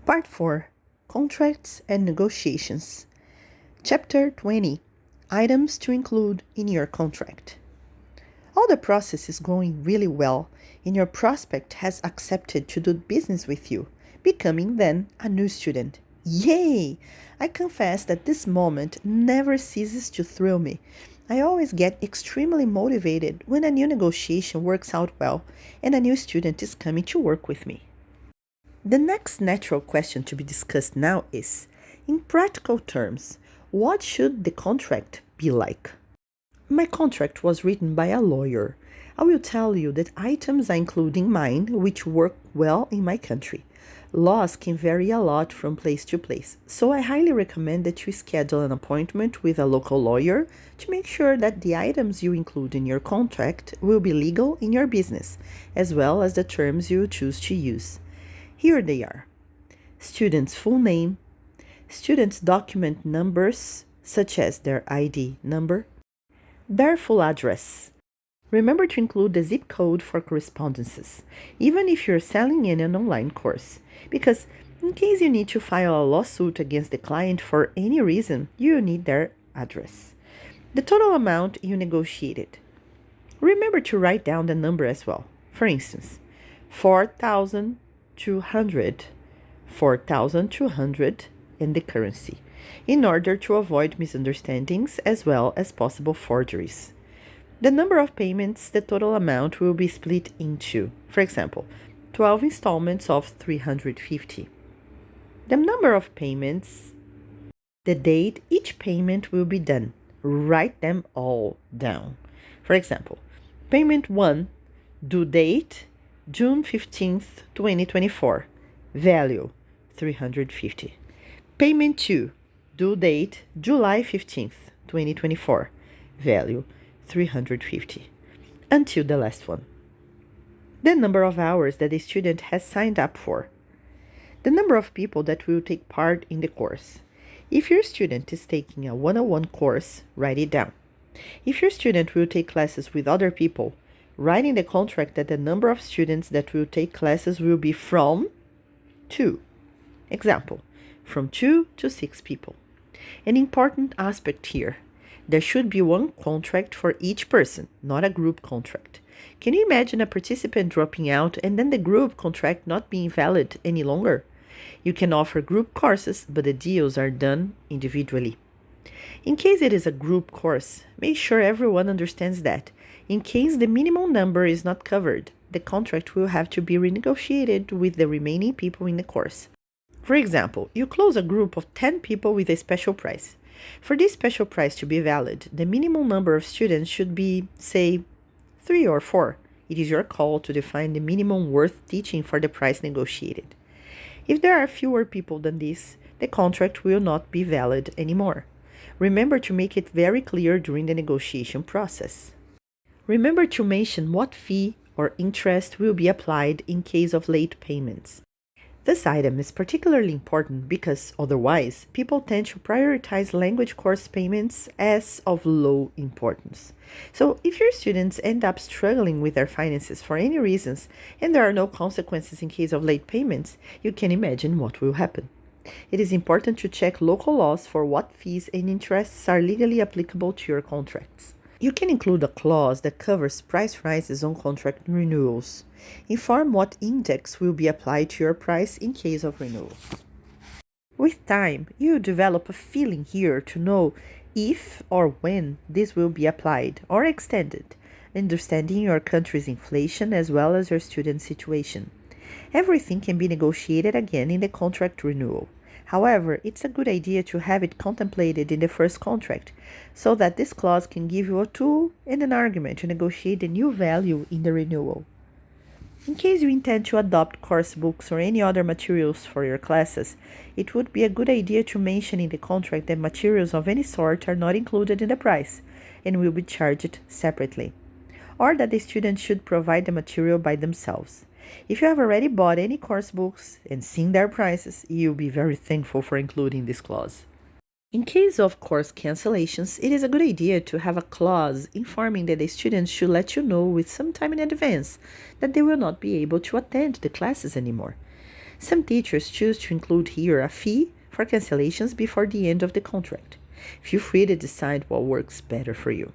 Part 4 Contracts and Negotiations. Chapter 20 Items to include in your contract. All the process is going really well, and your prospect has accepted to do business with you, becoming then a new student. Yay! I confess that this moment never ceases to thrill me. I always get extremely motivated when a new negotiation works out well and a new student is coming to work with me. The next natural question to be discussed now is, in practical terms, what should the contract be like? My contract was written by a lawyer. I will tell you that items I include in mine which work well in my country. Laws can vary a lot from place to place, so I highly recommend that you schedule an appointment with a local lawyer to make sure that the items you include in your contract will be legal in your business, as well as the terms you choose to use. Here they are: student's full name, student's document numbers, such as their ID number, their full address. Remember to include the zip code for correspondences, even if you're selling in an online course, because in case you need to file a lawsuit against the client for any reason, you need their address. The total amount you negotiated. Remember to write down the number as well. For instance, 4,200, 4,200 and the currency, in order to avoid misunderstandings as well as possible forgeries. The number of payments, the total amount will be split into, for example, 12 installments of 350. The number of payments, the date each payment will be done. Write them all down. For example, payment 1, due date June 15th, 2024. Value 350. Payment 2, due date July 15th, 2024. Value 350. Until the last one. The number of hours that the student has signed up for. The number of people that will take part in the course. If your student is taking a one-on-one course, write it down. If your student will take classes with other people, write in the contract that the number of students that will take classes will be from 2. Example, from 2 to 6 people. An important aspect here: there should be one contract for each person, not a group contract. Can you imagine a participant dropping out and then the group contract not being valid any longer? You can offer group courses, but the deals are done individually. In case it is a group course, make sure everyone understands that, in case the minimum number is not covered, the contract will have to be renegotiated with the remaining people in the course. For example, you close a group of 10 people with a special price. For this special price to be valid, the minimum number of students should be, say, 3 or 4. It is your call to define the minimum worth teaching for the price negotiated. If there are fewer people than this, the contract will not be valid anymore. Remember to make it very clear during the negotiation process. Remember to mention what fee or interest will be applied in case of late payments. This item is particularly important because otherwise, people tend to prioritize language course payments as of low importance. So, if your students end up struggling with their finances for any reasons and there are no consequences in case of late payments, you can imagine what will happen. It is important to check local laws for what fees and interests are legally applicable to your contracts. You can include a clause that covers price rises on contract renewals. Inform what index will be applied to your price in case of renewals. With time, you develop a feeling here to know if or when this will be applied or extended, understanding your country's inflation as well as your student situation. Everything can be negotiated again in the contract renewal. However, it's a good idea to have it contemplated in the first contract, so that this clause can give you a tool and an argument to negotiate the new value in the renewal. In case you intend to adopt course books or any other materials for your classes, it would be a good idea to mention in the contract that materials of any sort are not included in the price and will be charged separately, or that the students should provide the material by themselves. If you have already bought any course books and seen their prices, you'll be very thankful for including this clause. In case of course cancellations, it is a good idea to have a clause informing that the students should let you know with some time in advance that they will not be able to attend the classes anymore. Some teachers choose to include here a fee for cancellations before the end of the contract. Feel free to decide what works better for you.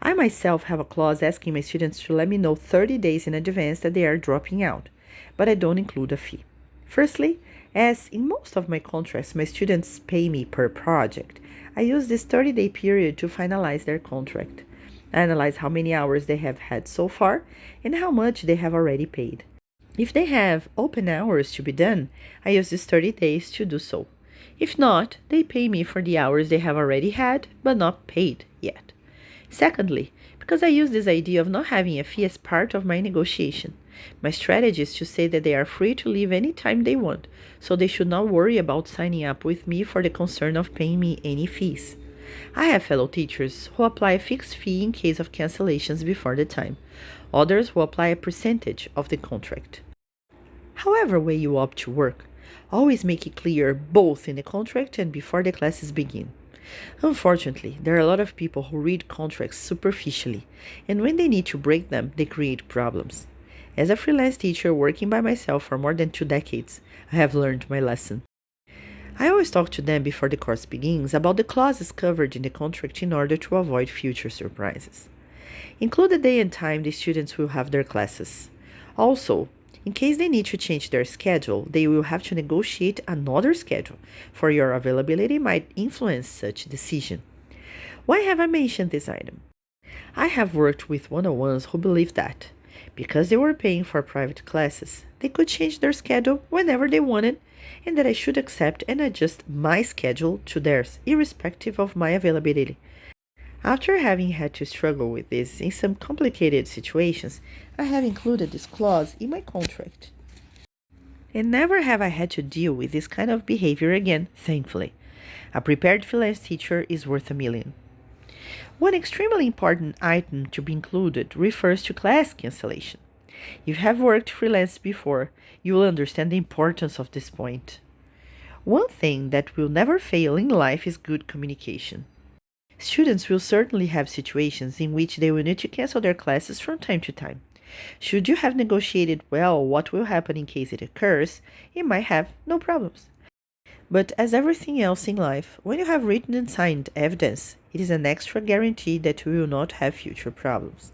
I myself have a clause asking my students to let me know 30 days in advance that they are dropping out, but I don't include a fee. Firstly, as in most of my contracts, my students pay me per project, I use this 30-day period to finalize their contract. I analyze how many hours they have had so far and how much they have already paid. If they have open hours to be done, I use these 30 days to do so. If not, they pay me for the hours they have already had but not paid yet. Secondly, because I use this idea of not having a fee as part of my negotiation. My strategy is to say that they are free to leave any time they want, so they should not worry about signing up with me for the concern of paying me any fees. I have fellow teachers who apply a fixed fee in case of cancellations before the time. Others will apply a percentage of the contract. However way you opt to work, always make it clear both in the contract and before the classes begin. Unfortunately, there are a lot of people who read contracts superficially, and when they need to break them, they create problems. As a freelance teacher working by myself for more than 2 decades, I have learned my lesson. I always talk to them before the course begins about the clauses covered in the contract in order to avoid future surprises. Include the day and time the students will have their classes. Also, in case they need to change their schedule, they will have to negotiate another schedule, for your availability might influence such decision. Why have I mentioned this item? I have worked with one-on-ones who believe that, because they were paying for private classes, they could change their schedule whenever they wanted, and that I should accept and adjust my schedule to theirs, irrespective of my availability. After having had to struggle with this in some complicated situations, I have included this clause in my contract. And never have I had to deal with this kind of behavior again, thankfully. A prepared freelance teacher is worth a million. One extremely important item to be included refers to class cancellation. If you have worked freelance before, you will understand the importance of this point. One thing that will never fail in life is good communication. Students will certainly have situations in which they will need to cancel their classes from time to time. Should you have negotiated well what will happen in case it occurs, you might have no problems. But as everything else in life, when you have written and signed evidence, it is an extra guarantee that you will not have future problems.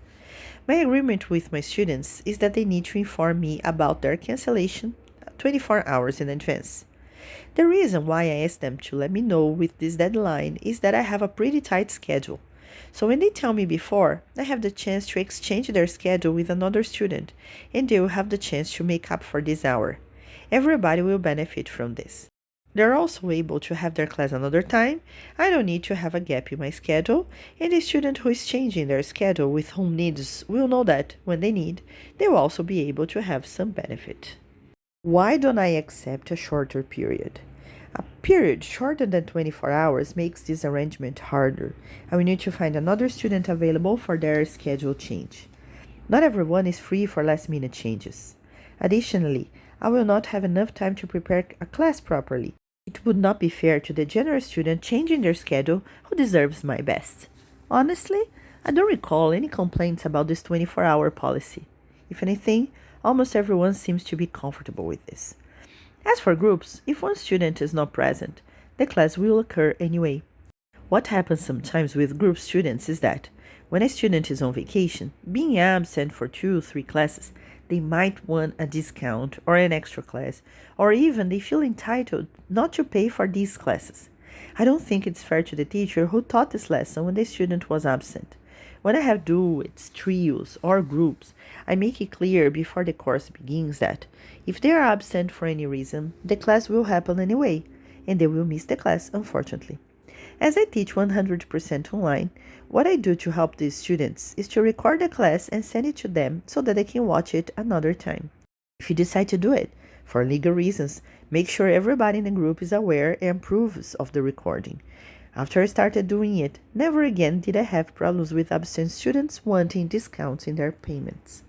My agreement with my students is that they need to inform me about their cancellation 24 hours in advance. The reason why I ask them to let me know with this deadline is that I have a pretty tight schedule. So when they tell me before, I have the chance to exchange their schedule with another student, and they will have the chance to make up for this hour. Everybody will benefit from this. They're also able to have their class another time. I don't need to have a gap in my schedule, and the student who is changing their schedule with whom needs will know that, when they need, they will also be able to have some benefit. Why don't I accept a shorter period? A period shorter than 24 hours makes this arrangement harder. I will need to find another student available for their schedule change. Not everyone is free for last-minute changes. Additionally, I will not have enough time to prepare a class properly. It would not be fair to the generous student changing their schedule who deserves my best. Honestly, I don't recall any complaints about this 24-hour policy. If anything, almost everyone seems to be comfortable with this. As for groups, if one student is not present, the class will occur anyway. What happens sometimes with group students is that, when a student is on vacation, being absent for 2 or 3 classes, they might want a discount or an extra class, or even they feel entitled not to pay for these classes. I don't think it's fair to the teacher who taught this lesson when the student was absent. When I have duets, trios, or groups, I make it clear before the course begins that, if they are absent for any reason, the class will happen anyway, and they will miss the class, unfortunately. As I teach 100% online, what I do to help these students is to record the class and send it to them so that they can watch it another time. If you decide to do it, for legal reasons, make sure everybody in the group is aware and approves of the recording. After I started doing it, never again did I have problems with absent students wanting discounts in their payments.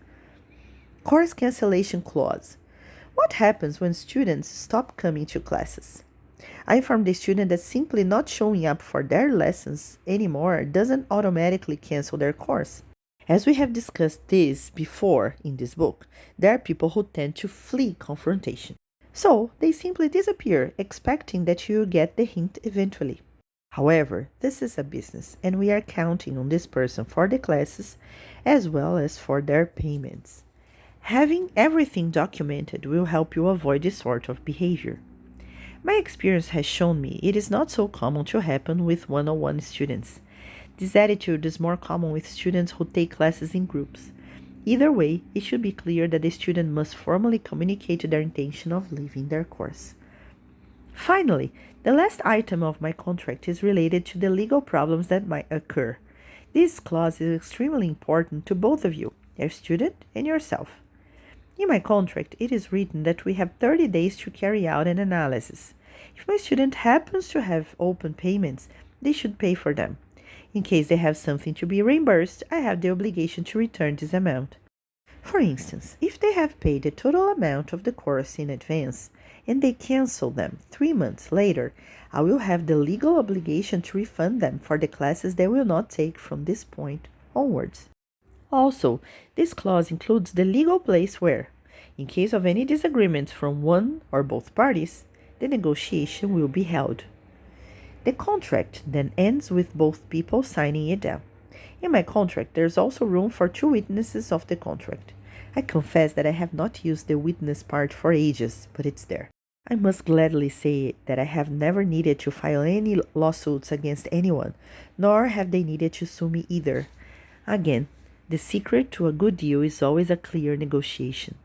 Course cancellation clause. What happens when students stop coming to classes? I inform the student that simply not showing up for their lessons anymore doesn't automatically cancel their course. As we have discussed this before in this book, there are people who tend to flee confrontation. So they simply disappear, expecting that you will get the hint eventually. However, this is a business, and we are counting on this person for the classes as well as for their payments. Having everything documented will help you avoid this sort of behavior. My experience has shown me it is not so common to happen with one on one students. This attitude is more common with students who take classes in groups. Either way, it should be clear that the student must formally communicate their intention of leaving their course. Finally, the last item of my contract is related to the legal problems that might occur. This clause is extremely important to both of you, your student and yourself. In my contract, it is written that we have 30 days to carry out an analysis. If my student happens to have open payments, they should pay for them. In case they have something to be reimbursed, I have the obligation to return this amount. For instance, if they have paid the total amount of the course in advance and they cancel them 3 months later, I will have the legal obligation to refund them for the classes they will not take from this point onwards. Also, this clause includes the legal place where, in case of any disagreements from one or both parties, the negotiation will be held. The contract then ends with both people signing it down. In my contract, there's also room for 2 witnesses of the contract. I confess that I have not used the witness part for ages, but it's there. I must gladly say that I have never needed to file any lawsuits against anyone, nor have they needed to sue me either. Again, the secret to a good deal is always a clear negotiation.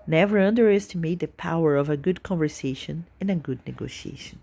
Never underestimate the power of a good conversation and a good negotiation.